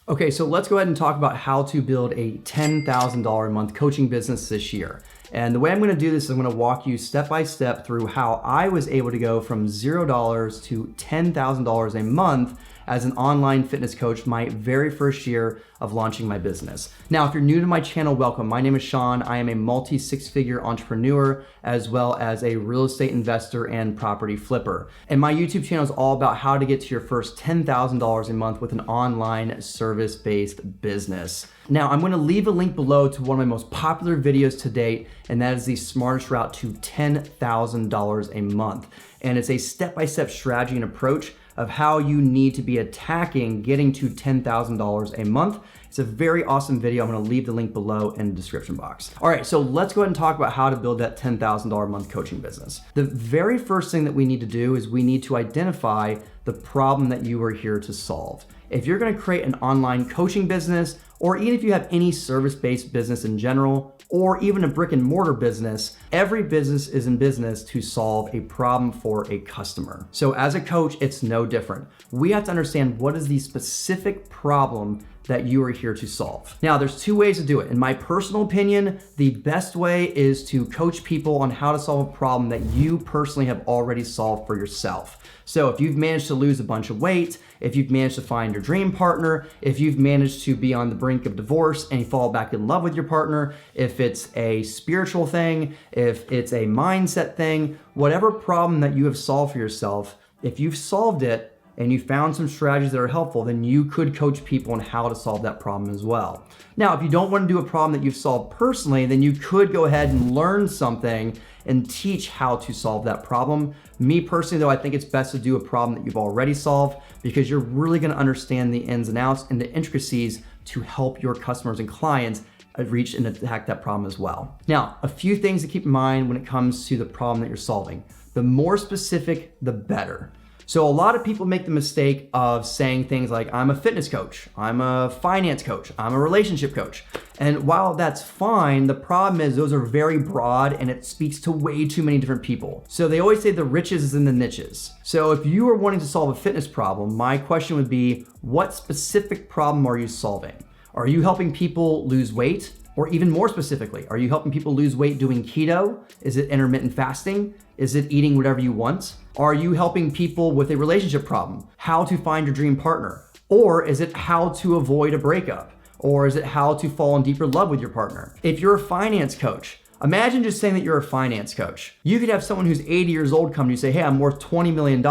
Okay, so let's go ahead and talk about how to build a $10,000 a month coaching business this year. And the way I'm gonna do this is I'm gonna walk you step by step through how I was able to go from $0 to $10,000 a month as an online fitness coach my very first year of launching my business. Now, if you're new to my channel, welcome. My name is Sean. I am a multi-six-figure entrepreneur as well as a real estate investor and property flipper. And my YouTube channel is all about how to get to your first $10,000 a month with an online service-based business. Now, I'm gonna leave a link below to one of my most popular videos to date, and that is the smartest route to $10,000 a month. And it's a step-by-step strategy and approach of how you need to be attacking getting to $10,000 a month. It's a very awesome video. I'm gonna leave the link below in the description box. All right, so let's go ahead and talk about how to build that $10,000 a month coaching business. The very first thing that we need to do is we need to identify the problem that you are here to solve. If you're gonna create an online coaching business, or even if you have any service-based business in general, or even a brick and mortar business, every business is in business to solve a problem for a customer. So as a coach, it's no different. We have to understand what is the specific problem that you are here to solve. Now, there's two ways to do it. In my personal opinion, the best way is to coach people on how to solve a problem that you personally have already solved for yourself. So if you've managed to lose a bunch of weight, if you've managed to find your dream partner, if you've managed to be on the brink of divorce and you fall back in love with your partner, if it's a spiritual thing, if it's a mindset thing, whatever problem that you have solved for yourself, if you've solved it, and you found some strategies that are helpful, then you could coach people on how to solve that problem as well. Now, if you don't want to do a problem that you've solved personally, then you could go ahead and learn something and teach how to solve that problem. Me personally, though, I think it's best to do a problem that you've already solved because you're really going to understand the ins and outs and the intricacies to help your customers and clients reach and attack that problem as well. Now, a few things to keep in mind when it comes to the problem that you're solving. The more specific, the better. So a lot of people make the mistake of saying things like, I'm a fitness coach, I'm a finance coach, I'm a relationship coach. And while that's fine, the problem is those are very broad and it speaks to way too many different people. So they always say the riches is in the niches. So if you are wanting to solve a fitness problem, my question would be, what specific problem are you solving? Are you helping people lose weight? Or even more specifically, are you helping people lose weight doing keto? Is it intermittent fasting? Is it eating whatever you want? Are you helping people with a relationship problem? How to find your dream partner? Or is it how to avoid a breakup? Or is it how to fall in deeper love with your partner? If you're a finance coach, imagine just saying that you're a finance coach. You could have someone who's 80 years old come to you and say, hey, I'm worth $20 million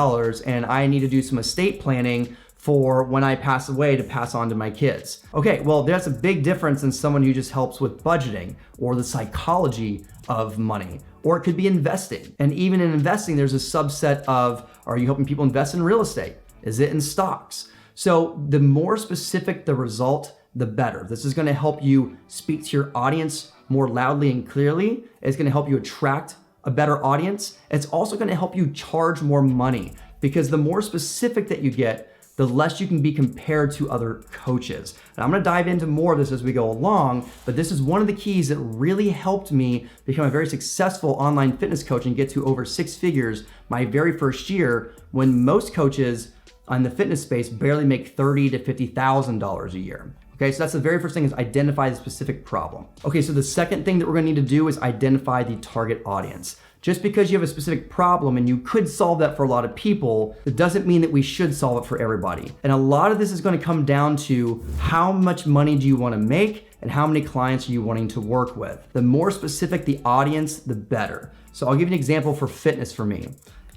and I need to do some estate planning for when I pass away to pass on to my kids. Okay, well, that's a big difference than someone who just helps with budgeting or the psychology of money, or it could be investing. And even in investing, there's a subset of, are you helping people invest in real estate? Is it in stocks? So the more specific the result, the better. This is gonna help you speak to your audience more loudly and clearly. It's gonna help you attract a better audience. It's also gonna help you charge more money because the more specific that you get, the less you can be compared to other coaches. And I'm gonna dive into more of this as we go along, but this is one of the keys that really helped me become a very successful online fitness coach and get to over 6 figures my very first year, when most coaches on the fitness space barely make $30,000 to $50,000 a year. Okay, so that's the very first thing, is identify the specific problem. Okay, so the second thing that we're gonna need to do is identify the target audience. Just because you have a specific problem and you could solve that for a lot of people, it doesn't mean that we should solve it for everybody. And a lot of this is going to come down to how much money do you want to make and how many clients are you wanting to work with. The more specific the audience, the better. So I'll give you an example for fitness for me.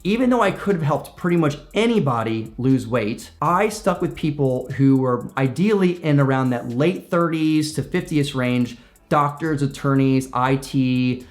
Even though I could have helped pretty much anybody lose weight, I stuck with people who were ideally in around that late 30s to 50s range, doctors, attorneys, IT,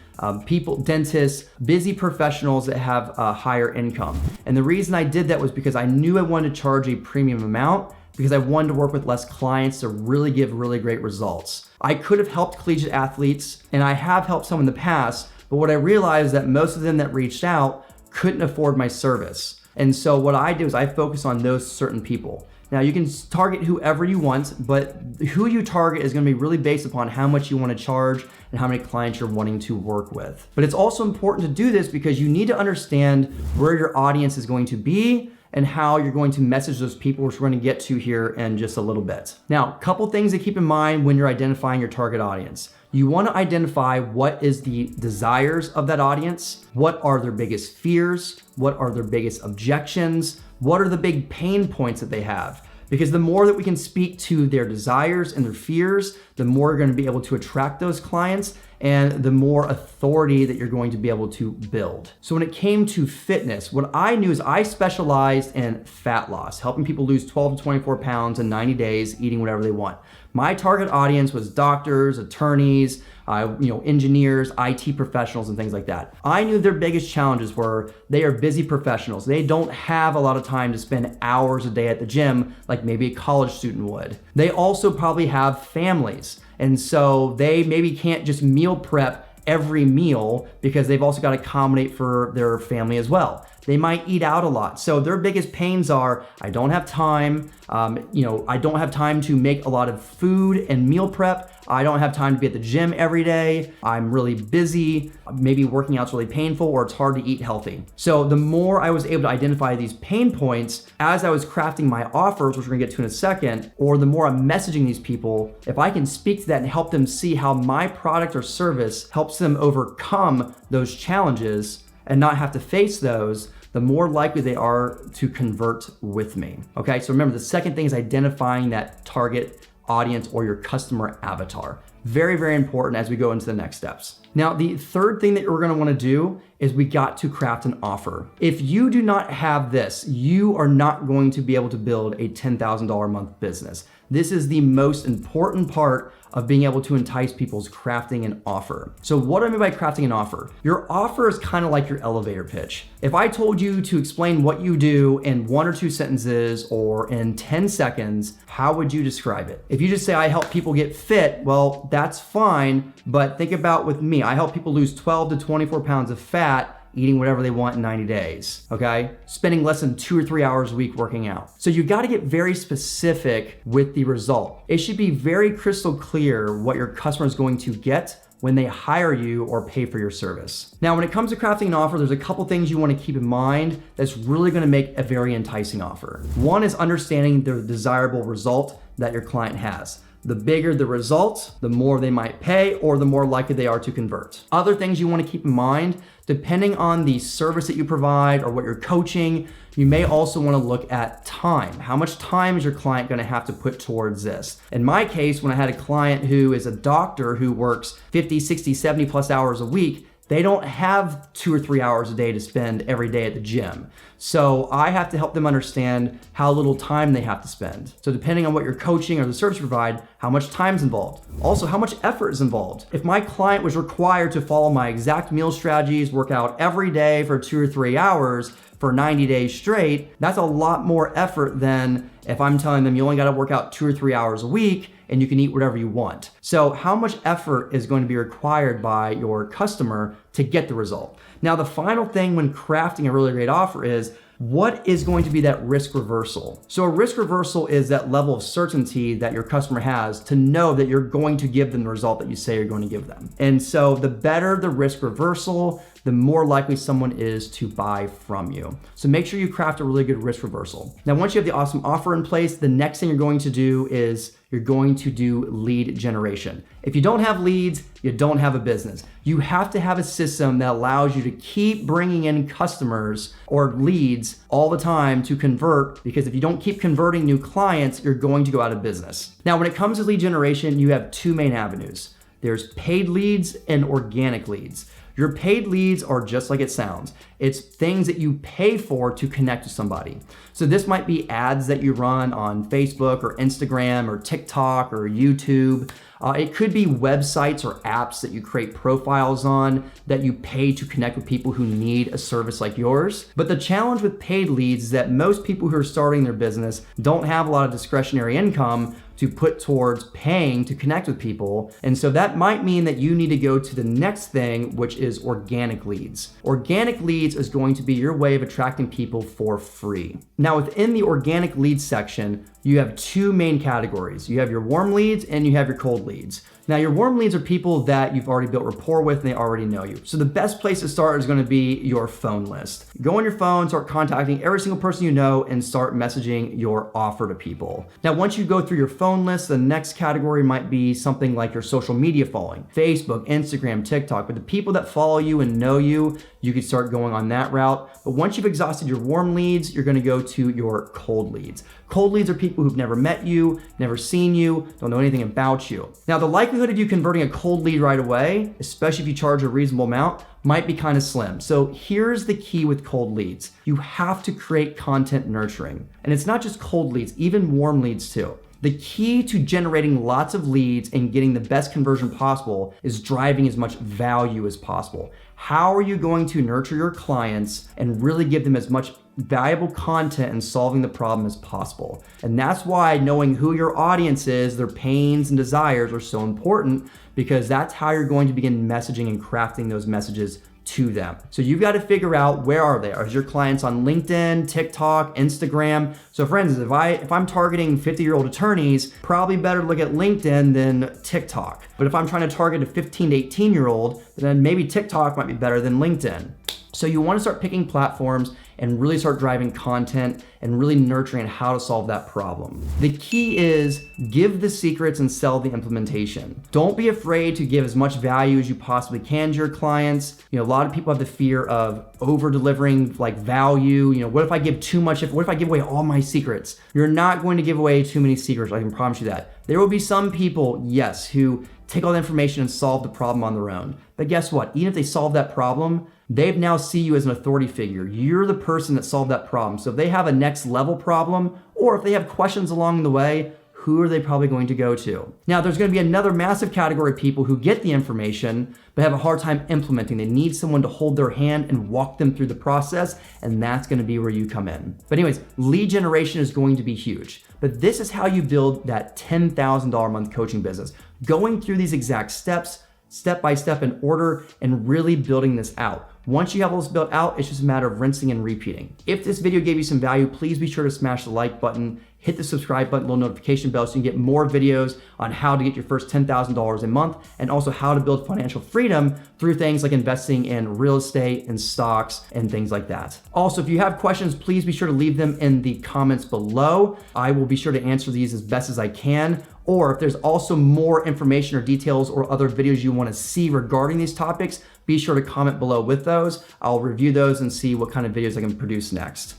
people, dentists, busy professionals that have a higher income. And the reason I did that was because I knew I wanted to charge a premium amount because I wanted to work with less clients to really give really great results. I could have helped collegiate athletes, and I have helped some in the past, but what I realized is that most of them that reached out couldn't afford my service. And so what I do is I focus on those certain people. Now you can target whoever you want, but who you target is gonna be really based upon how much you wanna charge and how many clients you're wanting to work with. But it's also important to do this because you need to understand where your audience is going to be and how you're going to message those people, which we're going to get to here in just a little bit. Now, a couple things to keep in mind when you're identifying your target audience. You want to identify what is the desires of that audience, what are their biggest fears, what are their biggest objections, what are the big pain points that they have. Because the more that we can speak to their desires and their fears, the more you're going to be able to attract those clients and the more authority that you're going to be able to build. So when it came to fitness, what I knew is I specialized in fat loss, helping people lose 12 to 24 pounds in 90 days, eating whatever they want. My target audience was doctors, attorneys, engineers, IT professionals, and things like that. I knew their biggest challenges were they are busy professionals. They don't have a lot of time to spend hours a day at the gym like maybe a college student would. They also probably have families. And so they maybe can't just meal prep every meal because they've also got to accommodate for their family as well. They might eat out a lot. So their biggest pains are, I don't have time. I don't have time to make a lot of food and meal prep. I don't have time to be at the gym every day. I'm really busy. Maybe working out's really painful or it's hard to eat healthy. So the more I was able to identify these pain points as I was crafting my offers, which we're gonna get to in a second, or the more I'm messaging these people, if I can speak to that and help them see how my product or service helps them overcome those challenges and not have to face those, the more likely they are to convert with me. Okay, so remember the second thing is identifying that target audience or your customer avatar. Very, very important as we go into the next steps. Now, the third thing that we're gonna wanna do is we got to craft an offer. If you do not have this, you are not going to be able to build a $10,000 a month business. This is the most important part of being able to entice people's crafting an offer. So what do I mean by crafting an offer? Your offer is kind of like your elevator pitch. If I told you to explain what you do in 1 or 2 sentences or in 10 seconds, how would you describe it? If you just say, I help people get fit, well, that's fine, but think about with me, I help people lose 12 to 24 pounds of fat eating whatever they want in 90 days, okay? Spending less than 2 or 3 hours a week working out. So you gotta get very specific with the result. It should be very crystal clear what your customer is going to get when they hire you or pay for your service. Now, when it comes to crafting an offer, there's a couple things you wanna keep in mind that's really gonna make a very enticing offer. One is understanding the desirable result that your client has. The bigger the result, the more they might pay or the more likely they are to convert. Other things you want to keep in mind, depending on the service that you provide or what you're coaching, you may also want to look at time. How much time is your client going to have to put towards this? In my case, when I had a client who is a doctor who works 50, 60, 70 plus hours a week, they don't have 2 or 3 hours a day to spend every day at the gym. So I have to help them understand how little time they have to spend. So depending on what you're coaching or the service you provide, how much time is involved. Also, how much effort is involved. If my client was required to follow my exact meal strategies, work out every day for 2 or 3 hours for 90 days straight, that's a lot more effort than if I'm telling them you only gotta work out 2 or 3 hours a week and you can eat whatever you want. So how much effort is going to be required by your customer to get the result? Now, the final thing when crafting a really great offer is what is going to be that risk reversal? So a risk reversal is that level of certainty that your customer has to know that you're going to give them the result that you say you're going to give them. And so the better the risk reversal, the more likely someone is to buy from you. So make sure you craft a really good risk reversal. Now, once you have the awesome offer in place, the next thing you're going to do is you're going to do lead generation. If you don't have leads, you don't have a business. You have to have a system that allows you to keep bringing in customers or leads all the time to convert, because if you don't keep converting new clients, you're going to go out of business. Now, when it comes to lead generation, you have 2 main avenues. There's paid leads and organic leads. Your paid leads are just like it sounds. It's things that you pay for to connect with somebody. So this might be ads that you run on Facebook or Instagram or TikTok or YouTube. It could be websites or apps that you create profiles on that you pay to connect with people who need a service like yours. But the challenge with paid leads is that most people who are starting their business don't have a lot of discretionary income to put towards paying to connect with people. And so that might mean that you need to go to the next thing, which is organic leads. Organic leads is going to be your way of attracting people for free. Now, within the organic leads section, you have two main categories. You have your warm leads and you have your cold leads. Now, your warm leads are people that you've already built rapport with and they already know you. So the best place to start is going to be your phone list. Go on your phone, start contacting every single person you know and start messaging your offer to people. Now, once you go through your phone list, the next category might be something like your social media following, Facebook, Instagram, TikTok. But the people that follow you and know you, you could start going on that route. But once you've exhausted your warm leads, you're going to go to your cold leads. Cold leads are people who've never met you, never seen you, don't know anything about you. Now, the likelihood of you converting a cold lead right away, especially if you charge a reasonable amount, might be kind of slim. So here's the key with cold leads. You have to create content nurturing. And it's not just cold leads, even warm leads too. The key to generating lots of leads and getting the best conversion possible is driving as much value as possible. How are you going to nurture your clients and really give them as much valuable content and solving the problem as possible? And that's why knowing who your audience is, their pains and desires are so important, because that's how you're going to begin messaging and crafting those messages to them. So you've got to figure out, where are they? Are your clients on LinkedIn, TikTok, Instagram? So friends, if I'm targeting 50-year-old attorneys, probably better to look at LinkedIn than TikTok. But if I'm trying to target a 15 to 18-year-old, then maybe TikTok might be better than LinkedIn. So you want to start picking platforms and really start driving content and really nurturing how to solve that problem. The key is give the secrets and sell the implementation. Don't be afraid to give as much value as you possibly can to your clients. A lot of people have the fear of over delivering like value. What if I give too much? What if I give away all my secrets? You're not going to give away too many secrets. I can promise you that. There will be some people, yes, who take all the information and solve the problem on their own. But guess what? Even if they solve that problem, they now see you as an authority figure. You're the person that solved that problem. So if they have a next level problem, or if they have questions along the way, who are they probably going to go to? Now, there's going to be another massive category of people who get the information, but have a hard time implementing. They need someone to hold their hand and walk them through the process, and that's going to be where you come in. But anyways, lead generation is going to be huge. But this is how you build that $10,000 a month coaching business. Going through these exact steps, step by step in order, and really building this out. Once you have all this built out, it's just a matter of rinsing and repeating. If this video gave you some value, please be sure to smash the like button, hit the subscribe button, little notification bell, so you can get more videos on how to get your first $10,000 a month, and also how to build financial freedom through things like investing in real estate and stocks and things like that. Also, if you have questions, please be sure to leave them in the comments below. I will be sure to answer these as best as I can. Or if there's also more information or details or other videos you want to see regarding these topics, be sure to comment below with those. I'll review those and see what kind of videos I can produce next.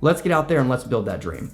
Let's get out there and let's build that dream.